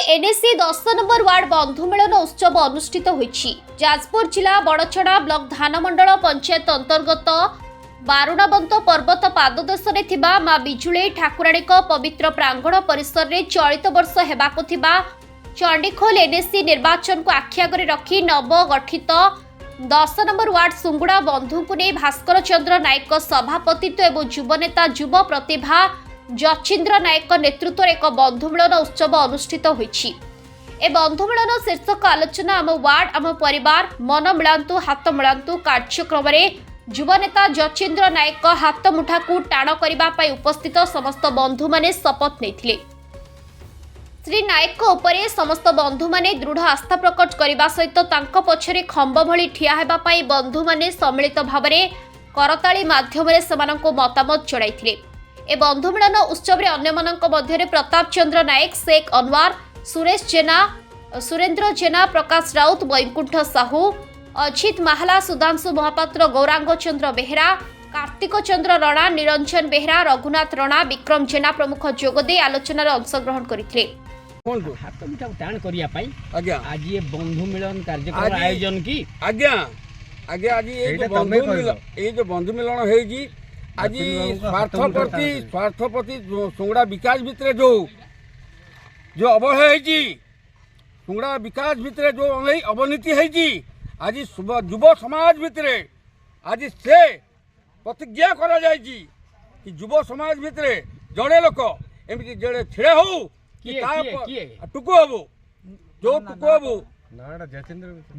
NSC 10 number ward बंधु मिलन उत्सव अनुष्ठित होईछि। जाजपुर जिला बड़छड़ा ब्लॉक धानमंडल पंचायत अंतर्गत बारुणाबंत पर्वत पाददेशरे थिबा मां बिजुले ठाकुराणी पवित्र प्रांगण परिसर रे चलित वर्ष हेबाकु थिबा चंडीखोल एनएससी निर्वाचन को आखिआगरे रखी नवगठित 10 नंबर वार्ड सुंगुड़ा बंधु को नहीं भास्कर चंद्र नायक सभापतित्व एवं युवनेता युव प्रतिभा जचिंद्र नायक नेतृत्व एक बंधु मिलन उत्सव अनुष्ठित होईछि। ए बंधु मिलन शीर्षक आलोचना आम वार्ड आम परिवार मन मिलांतु हाथ मिलांतु कार्यक्रम में युवनेता जचिंद्र नायक हाथ मुठा को टाण करने उपस्थित समस्त बंधु माने शपथ नेथिले। श्री नायक उपरे समस्त बंधु माने दृढ़ आस्था प्रकट करने सहित तांको पछरे खंब भली ठिया हेबा पई बंधु माने सम्मिलित भावरे करताली माध्यम सेमानंको मतामत जणाइथिले। ए बंधु मिलन उत्सव रे अन्य मानक मध्यरे प्रताप चंद्र नायक, शेख अनवर, सुरेश जेना, सुरेंद्र जेना, प्रकाश राउत, वैकुंठ साहू, अजित माहला, सुधांशु महापात्र, गौरांग चंद्र बेहरा, कार्तिक चंद्र रणा, निरंजन बेहरा, रघुनाथ रणा, विक्रम जेना प्रमुख जोगदे आलोचना अंशग्रहण करथिले। हाथ मुठा टाण करिया पाई आज्ञा आज ये बंधु मिलन कार्यक्रम आयोजन की आज्ञा आज्ञा आज ये जो बंधु मिलन है जी आज स्वार्थ प्रति सुंगड़ा विकास भितर जो अवहेला है सुंगड़ा विकास भितर जो अवनीति है आज युव समाज भितर आज से प्रतिज्ञा करा जाए कि युव समाज भितर जड़े लोक एमती जड़े छिड़े हो टुकु बाबू जो टुकु बाबू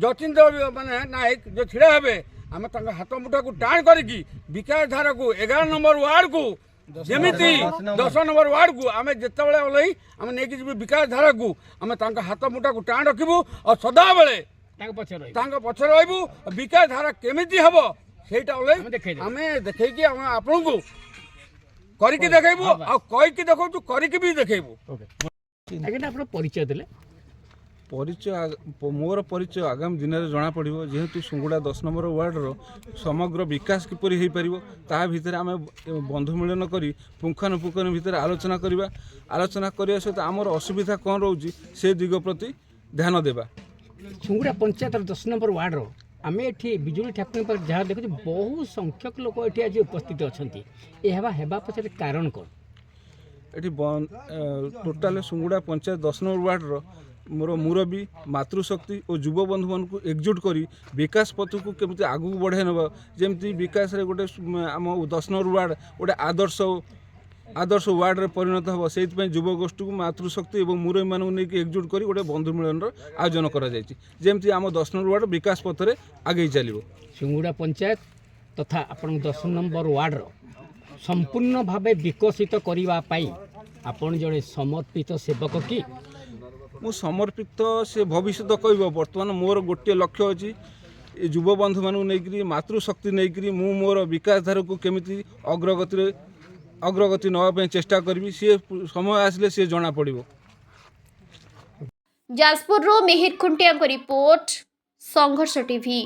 जचिंद्र माने नायक जो छिड़ा हे आम हाथ मुठा को टाण करी विकास धारा को 11 नंबर वार्ड को जमीती 10 नंबर वार्ड को आम जिते आम नहीं विकास धारा को आम हाथ मुठा को टाण रखू और सदा बेले पछे रही विकास धारा केमिति हम सेटा आम देखी आपण को करके देखू आ कहीकि देखु करके भी देखू। परिचय देले परिचय मोर परिचय आगामी दिन में जना पड़ो जेहेतु सुंगुड़ा 10 नंबर वार्डर समग्र विकास किपरि हो पार ता भितर आम बंधु मिलन कर पुंखानुपुंखन भितर आलोचना करवा सहित आमर असुविधा कौन रोचे से दिग प्रति ध्यान देवा। सुंगुड़ा पंचायत 10 नंबर वार्डर आम ये बिजुली ठाकुराणी पर जहाँ देखु बहु संख्यक लोक ये आज उपस्थित अच्छा हेबा पछरे कारण कौन ये टोटाल सुंगुड़ा पंचायत 10 नंबर वार्डर मोर मुरबी मातृशक्ति और युव बंधु मान को एकजुट करी विकास पथ को केमती आगू बढ़ाई नवा जमती विकास रे गोटे आम 10 नंबर वार्ड गोटे आदर्श वार्ड रे परिणत हम से युव गोष्ठी को मातृशक्ति और मुरबी मान नहीं एकजुट करी गोटे बंधु मिलन आयोजन करा जमती आम 10 नंबर वार्ड विकास पथ रे आगे चलो। सुंगुड़ा पंचायत तथा अपन 10 नंबर वार्ड संपूर्ण भावे विकसित करने आपण जड़े समर्पित सेवक कि मु समर्पित से भविष्य कह बर्तमान मोर गोटे लक्ष्य अच्छी युव बंधु मानू नहीं मातृशक्ति नहीं मु मोर विकास धारा को केमिति अग्रगति नापी चेष्टा करी सी समय आसिले सी जना पड़ो। जाजपुर मिहिर खुंटिया रिपोर्ट संघर्ष टीवी।